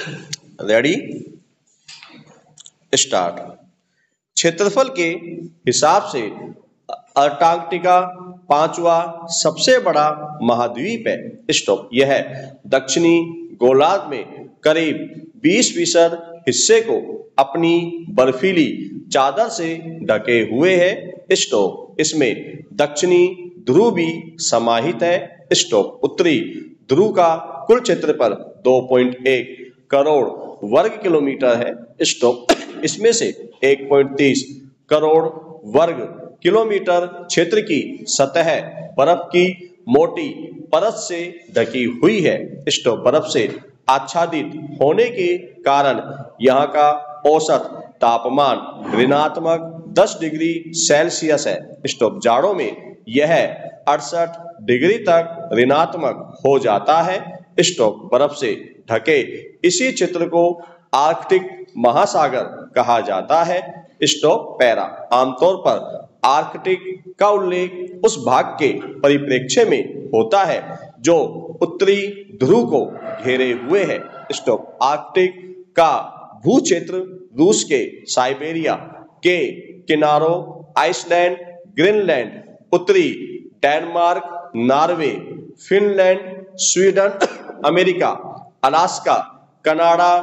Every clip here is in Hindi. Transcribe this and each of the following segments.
Ready start. क्षेत्रफल के हिसाब से अंटार्कटिका पांचवा सबसे बड़ा महाद्वीप है। स्टॉप। यह दक्षिणी गोलार्ध में करीब 20% हिस्से को अपनी बर्फीली चादर से ढके हुए है। स्टॉप। इसमें दक्षिणी ध्रुव भी समाहित है। स्टॉप। उत्तरी ध्रुव का कुल क्षेत्रफल 2.1 करोड़ वर्ग किलोमीटर है। स्टॉप। इसमें से 1.30 करोड़ वर्ग किलोमीटर क्षेत्र की सतह बर्फ की मोटी परत से ढकी हुई है। स्टॉप। बर्फ से आच्छादित होने के कारण यहाँ का औसत तापमान ऋणात्मक 10 डिग्री सेल्सियस है। स्टॉप। जाड़ों में यह 68 डिग्री तक ऋणात्मक हो जाता है। स्टॉप। बर्फ से ढके इसी क्षेत्र को आर्कटिक महासागर कहा जाता है। स्टॉप। पैरा। आमतौर पर आर्कटिक का उल्लेख उस भाग के परिप्रेक्ष्य में होता है जो उत्तरी ध्रुव को घेरे हुए है। स्टॉप। आर्कटिक का भू क्षेत्र रूस के साइबेरिया के किनारों, आइसलैंड, ग्रीनलैंड, उत्तरी Denmark, Norway, Finland, Sweden, America, Alaska, Canada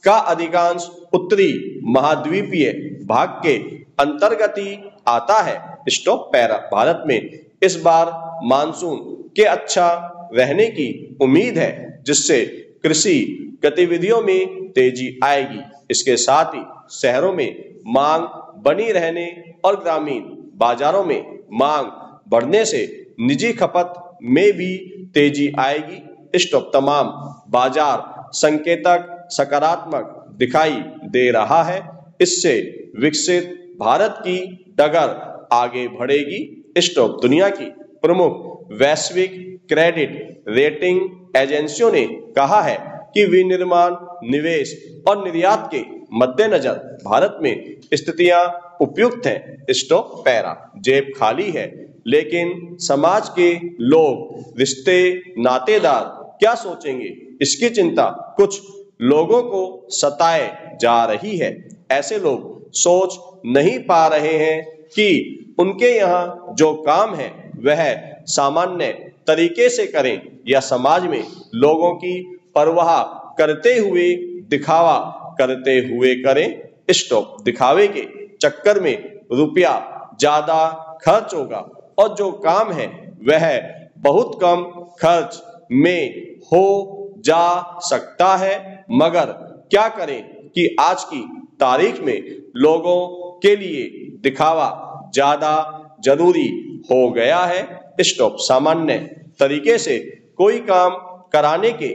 का अधिकांश उत्तरी महाद्वीपीय भाग के अंतर्गत ही आता है। स्टॉप। पैरा। भारत में इस बार मानसून के अच्छा रहने की उम्मीद है जिससे कृषि गतिविधियों में तेजी आएगी। इसके साथ ही शहरों में मांग बनी रहने और ग्रामीण बाजारों में मांग बढ़ने से निजी खपत में भी तेजी आएगी। स्टॉप। तमाम बाजार संकेतक सकारात्मक दिखाई दे रहा है। इससे विकसित भारत की डगर आगे बढ़ेगी। स्टॉप। दुनिया की प्रमुख वैश्विक क्रेडिट रेटिंग एजेंसियों ने कहा है कि विनिर्माण, निवेश और निर्यात के मद्देनजर भारत में स्थितियां उपयुक्त हैं। स्टॉप। पैरा। जेब खाली है लेकिन समाज के लोग, रिश्ते, नातेदार क्या सोचेंगे, इसकी चिंता कुछ लोगों को सताए जा रही है। ऐसे लोग सोच नहीं पा रहे हैं कि उनके यहाँ जो काम है वह सामान्य तरीके से करें या समाज में लोगों की परवाह करते हुए, दिखावा करते हुए करें। स्टॉप। दिखावे के चक्कर में रुपया ज्यादा खर्च होगा और जो काम है वह बहुत कम खर्च में हो जा सकता है। मगर क्या करें कि आज की तारीख में लोगों के लिए दिखावा ज्यादा जरूरी हो गया है। स्टॉप। सामान्य तरीके से कोई काम कराने के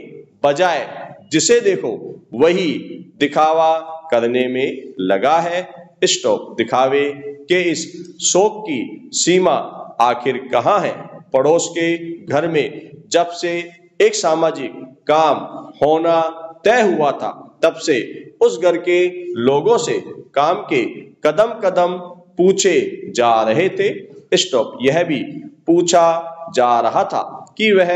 बजाय जिसे देखो वही दिखावा करने में लगा है। स्टॉप। दिखावे के इस शौक की सीमा आखिर कहाँ है? पड़ोस के घर में जब से एक सामाजिक काम होना तय हुआ था तब से उस घर के लोगों से काम के कदम कदम पूछे जा रहे थे। स्टॉप। यह भी पूछा जा रहा था कि वह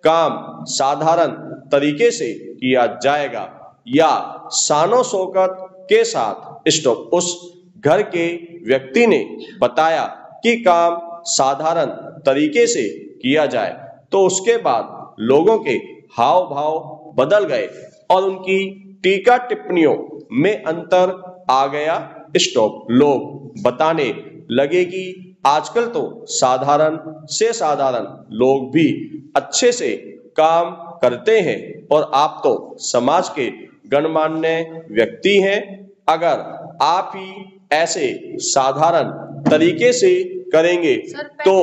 काम साधारण तरीके से किया जाएगा या शानो शौकत के साथ। स्टॉप। उस घर के व्यक्ति ने बताया कि काम साधारण तरीके से किया जाए तो उसके बाद लोगों के हाव भाव बदल गए और उनकी टीका टिप्पणियों में अंतर आ गया। स्टॉप। लोग बताने लगे कि आजकल तो साधारण से साधारण लोग भी अच्छे से काम करते हैं और आप तो समाज के गणमान्य व्यक्ति हैं। अगर आप ही ऐसे साधारण तरीके से करेंगे तो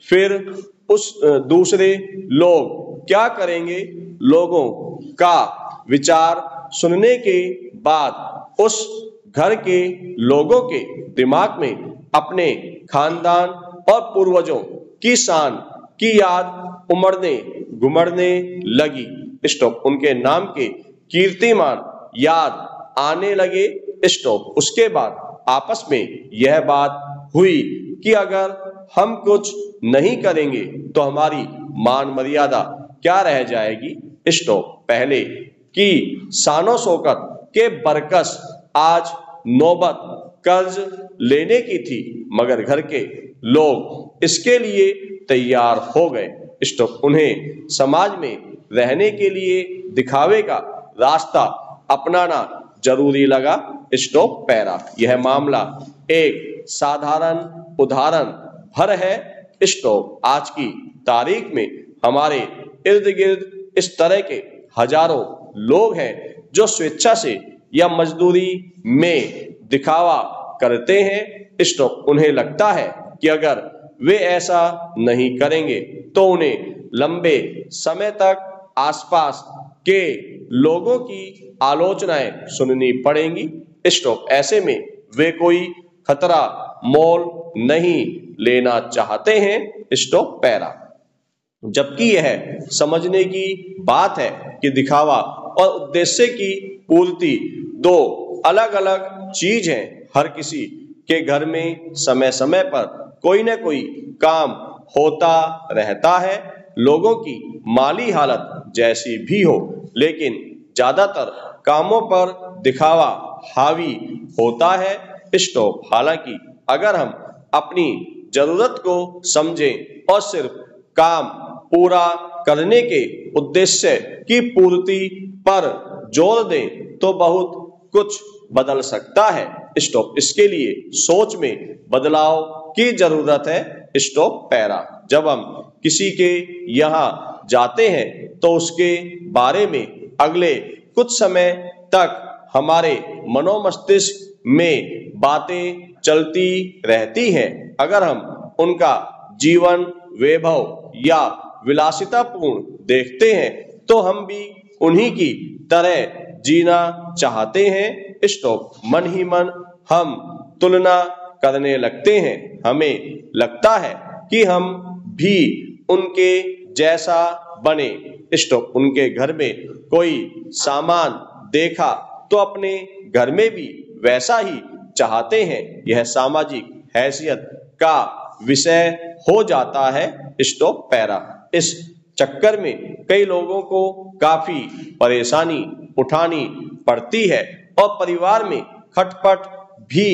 फिर उस दूसरे लोग क्या करेंगे? लोगों का विचार सुनने के बाद उस घर के लोगों के दिमाग में अपने खानदान और पूर्वजों की शान की याद उमड़ने घुमड़ने लगी। स्टॉप। उनके नाम के कीर्तिमान याद आने लगे। स्टॉप। उसके बाद आपस में यह बात हुई कि अगर हम कुछ नहीं करेंगे तो हमारी मान मर्यादा क्या रह जाएगी। स्टॉप। पहले कि शानो शौकत के बरकस आज नौबत कर्ज लेने की थी, मगर घर के लोग इसके लिए तैयार हो गए। स्टॉप। उन्हें समाज में रहने के लिए दिखावे का रास्ता अपनाना जरूरी लगा। Stop para. यह मामला एक साधारण उदाहरण भर है। स्टॉप। आज की तारीख में हमारे इर्द गिर्द इस तरह के हजारों लोग हैं जो स्वेच्छा से या मजदूरी में दिखावा करते हैं। स्टॉप। उन्हें लगता है कि अगर वे ऐसा नहीं करेंगे तो उन्हें लंबे समय तक आसपास के लोगों की आलोचनाएं सुननी पड़ेंगी। स्टॉप। ऐसे में वे कोई खतरा मोल नहीं लेना चाहते हैं। Stop para. जबकि यह समझने की बात है कि दिखावा और उद्देश्य की पूर्ति दो अलग अलग चीज हैं। हर किसी के घर में समय समय पर कोई न कोई काम होता रहता है, लोगों की माली हालत जैसी भी हो, लेकिन ज्यादातर कामों पर दिखावा हावी होता है। स्टॉप। हालांकि अगर हम अपनी जरूरत को समझें और सिर्फ काम पूरा करने के उद्देश्य की पूर्ति पर जोर दें तो बहुत कुछ बदल सकता है। स्टॉप। इसके लिए सोच में बदलाव की जरूरत है। Stop para. जब हम किसी के यहाँ जाते हैं तो उसके बारे में अगले कुछ समय तक हमारे मनोमस्तिष्क में बातें चलती रहती हैं। अगर हम उनका जीवन वैभव या विलासितापूर्ण देखते हैं तो हम भी उन्हीं की तरह जीना चाहते हैं। स्टॉप। मन ही मन हम तुलना करने लगते हैं। हमें लगता है कि हम भी उनके जैसा बने। स्टॉप। उनके घर में कोई सामान देखा तो अपने घर में भी वैसा ही चाहते हैं। यह सामाजिक हैसियत का विषय हो जाता है। Stop para. इस चक्कर में कई लोगों को काफी परेशानी उठानी पड़ती है और परिवार में खटपट भी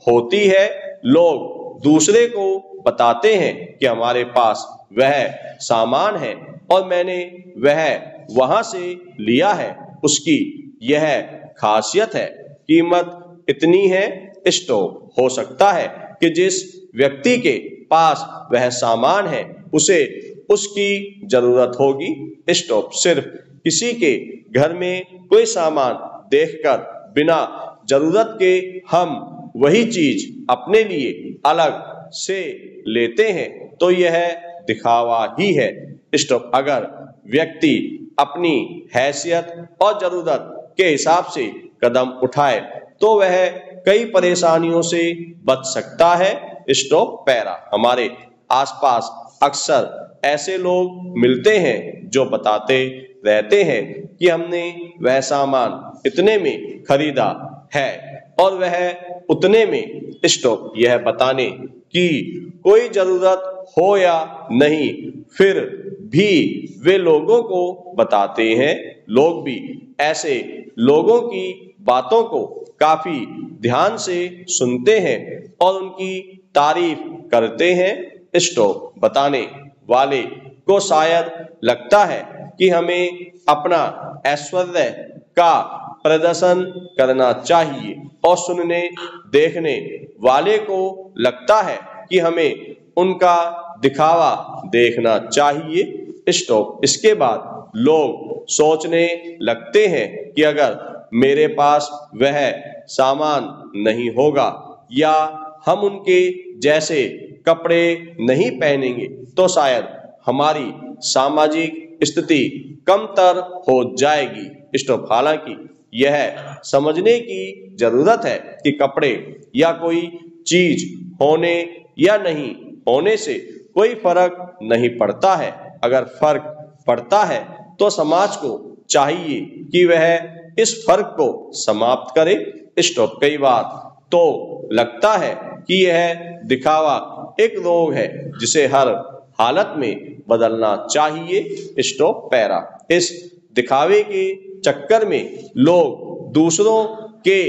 होती है। लोग दूसरे को बताते हैं कि हमारे पास वह सामान है और मैंने वह वहां से लिया है, उसकी यह खासियत है, कीमत इतनी है। स्टॉप। हो सकता है कि जिस व्यक्ति के पास वह सामान है उसे उसकी जरूरत होगी। स्टॉप। सिर्फ किसी के घर में कोई सामान देखकर बिना जरूरत के हम वही चीज अपने लिए अलग से लेते हैं तो यह दिखावा ही है। स्टॉप। अगर व्यक्ति अपनी हैसियत और जरूरत के हिसाब से कदम उठाए तो वह कई परेशानियों से बच सकता है। Stop para. हमारे आसपास अक्सर ऐसे लोग मिलते हैं जो बताते रहते हैं कि हमने वह सामान इतने में खरीदा है और वह उतने में। स्टॉप। यह बताने की कोई जरूरत हो या नहीं, फिर भी वे लोगों को बताते हैं। लोग भी ऐसे लोगों की बातों को काफी ध्यान से सुनते हैं और उनकी तारीफ करते हैं। स्टॉप। बताने वाले को शायद लगता है कि हमें अपना ऐश्वर्य का प्रदर्शन करना चाहिए और सुनने देखने वाले को लगता है कि हमें उनका दिखावा देखना चाहिए। स्टॉप। इसके बाद लोग सोचने लगते हैं कि अगर मेरे पास वह सामान नहीं होगा या हम उनके जैसे कपड़े नहीं पहनेंगे तो शायद हमारी सामाजिक स्थिति कमतर हो जाएगी। स्टॉप। हालांकि यह समझने की जरूरत है कि कपड़े या कोई चीज होने या नहीं होने से कोई फर्क नहीं पड़ता है। अगर फर्क पड़ता है तो समाज को चाहिए कि वह इस फर्क को समाप्त करे। स्टॉप। कई बार तो लगता है कि यह दिखावा एक रोग है जिसे हर हालत में बदलना चाहिए। Stop para. इस दिखावे के चक्कर में लोग दूसरों के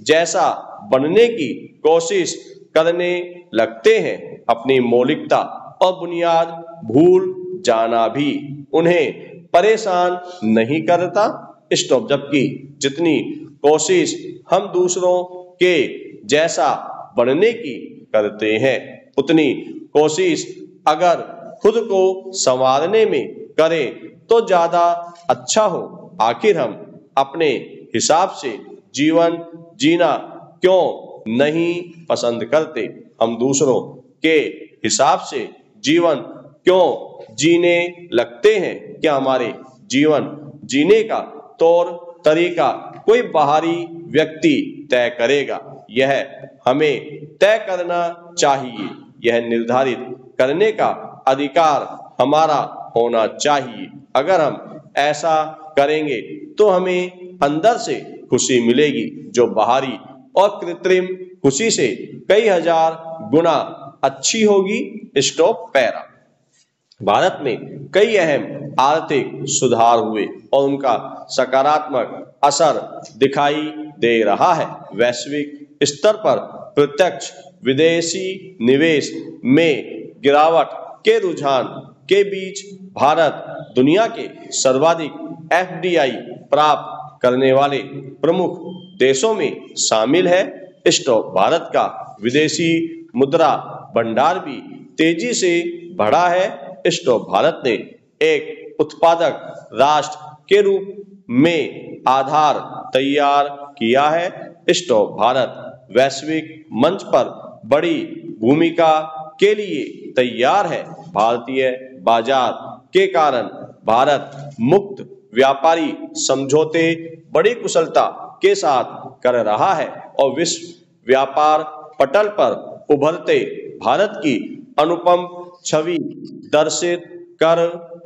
जैसा बनने की कोशिश करने लगते हैं। अपनी मौलिकता और बुनियाद भूल जाना भी उन्हें परेशान नहीं करता। स्टॉप। जबकि जितनी कोशिश हम दूसरों के जैसा बनने की करते हैं, उतनी कोशिश अगर खुद को संवारने में करें तो ज्यादा अच्छा हो। आखिर हम अपने हिसाब से जीवन जीना क्यों नहीं पसंद करते? हम दूसरों के हिसाब से जीवन क्यों जीने लगते हैं? क्या हमारे जीवन जीने का तौर तरीका कोई बाहरी व्यक्ति तय करेगा? यह हमें तय करना चाहिए। यह निर्धारित करने का अधिकार हमारा होना चाहिए। अगर हम ऐसा करेंगे तो हमें अंदर से खुशी मिलेगी, जो बाहरी और कृत्रिम खुशी से कई हजार गुना अच्छी होगी। Stop para. भारत में कई अहम आर्थिक सुधार हुए और उनका सकारात्मक असर दिखाई दे रहा है। वैश्विक स्तर पर प्रत्यक्ष विदेशी निवेश में गिरावट के रुझान के बीच भारत दुनिया के सर्वाधिक FDI प्राप्त करने वाले प्रमुख देशों में शामिल है। स्टॉप। भारत का विदेशी मुद्रा भंडार भी तेजी से बढ़ा है। स्टॉप। भारत ने एक उत्पादक राष्ट्र के रूप में आधार तैयार किया है। स्टॉप। भारत वैश्विक मंच पर बड़ी भूमिका के लिए तैयार है। भारतीय बाजार के कारण भारत मुक्त व्यापारी समझौते बड़ी कुशलता के साथ कर रहा है और विश्व व्यापार पटल पर उभरते भारत की अनुपम छवि दर्शित कर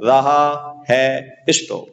रहा है। स्टॉप।